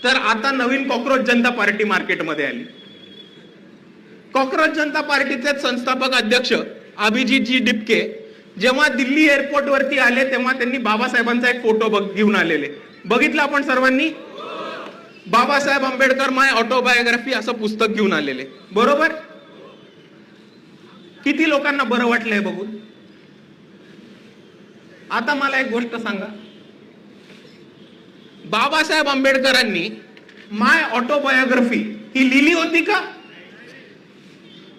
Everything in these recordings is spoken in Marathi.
तर आता नवीन कॉक्रोच जनता पार्टी मार्केटमध्ये आली. कॉक्रोच जनता पार्टीचे संस्थापक अध्यक्ष अभिजितजी डिपके जेव्हा दिल्ली एअरपोर्ट वरती आले तेव्हा त्यांनी बाबासाहेबांचा एक फोटो घेऊन आलेले. बघितलं आपण सर्वांनी. बाबासाहेब आंबेडकर माय ऑटोबायोग्राफी असं पुस्तक घेऊन आलेले, बरोबर. किती लोकांना बरं वाटलंय बघून. आता मला एक गोष्ट सांगा, बाबासाहेब आंबेडकरांनी माय ऑटोबायोग्राफी ही लिहिली होती का?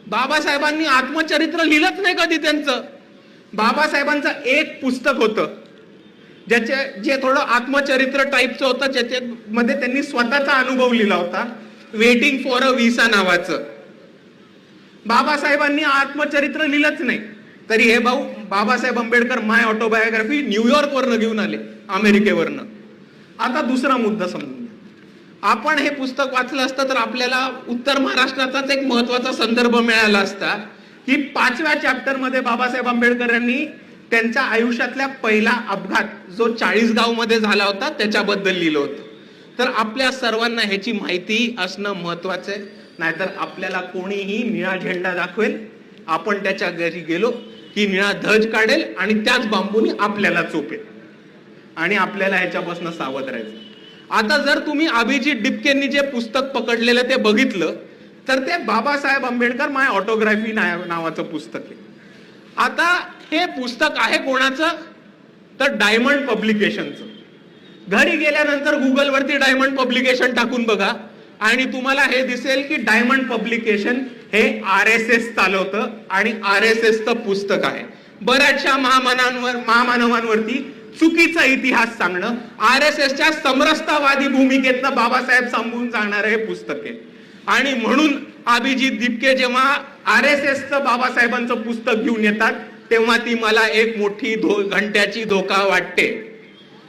बाबासाहेबांनी आत्मचरित्र लिहिलंच नाही कधी त्यांचं. बाबासाहेबांचं एक पुस्तक होतं जे थोडं आत्मचरित्र टाईपचं होतं, ज्याच्यामध्ये त्यांनी स्वतःचा अनुभव लिहिला होता, वेटिंग फॉर अ व्हिसा नावाचं. बाबासाहेबांनी आत्मचरित्र लिहिलंच नाही. तरी हे भाऊ बाबासाहेब आंबेडकर माय ऑटोबायोग्राफी न्यूयॉर्क वरनं घेऊन आले, अमेरिकेवरनं. आता दुसरा मुद्दा समजून घ्या. आपण हे पुस्तक वाचलं असतं तर आपल्याला उत्तर महाराष्ट्राचाच एक महत्वाचा संदर्भ मिळाला असता की 5व्या चॅप्टर मध्ये बाबासाहेब आंबेडकर यांनी त्यांच्या आयुष्यातल्या पहिला अपघात जो 40गाव मध्ये झाला होता त्याच्याबद्दल लिहिलं होतं. तर आपल्या सर्वांना ह्याची माहिती असणं महत्वाचं आहे. नाहीतर आपल्याला कोणीही निळा झेंडा दाखवेल, आपण त्याच्या घरी गेलो की निळा ध्वज काढेल आणि त्याच बांबूनी आपल्याला चोपेल आणि आपल्याला ह्याच्यापासून सावध राहायचं. आता जर तुम्ही अभिजित डिपकेंनी जे पुस्तक पकडलेलं ते बघितलं तर ते बाबासाहेब आंबेडकर माय ऑटोग्राफी नावाचं पुस्तक आहे. आता हे पुस्तक आहे कोणाचं? तर डायमंड पब्लिकेशनचं. घरी गेल्यानंतर गुगल वरती डायमंड पब्लिकेशन टाकून बघा आणि तुम्हाला हे दिसेल की डायमंड पब्लिकेशन हे RSS चालवतं आणि RSSचं पुस्तक आहे. बऱ्याचशा महामानवांवरती चुकीचा इतिहास सांगणं, RSSच्या समरसतावादी भूमिकेतनं बाबासाहेब सांगून सांगणारं हे पुस्तक आहे. आणि म्हणून अभिजित डिपके जेव्हा RSSचं बाबासाहेबांचं पुस्तक घेऊन येतात तेव्हा ती मला एक मोठी घंट्याची धोका वाटते.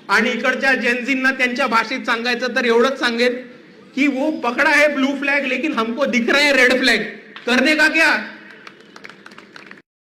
आणि इकडच्या जेनझींना त्यांच्या भाषेत सांगायचं तर एवढंच सांगेल कि वो पकड़ा है ब्लू फ्लैग लेकिन हमको दिख रहे हैं रेड फ्लैग, करने का क्या?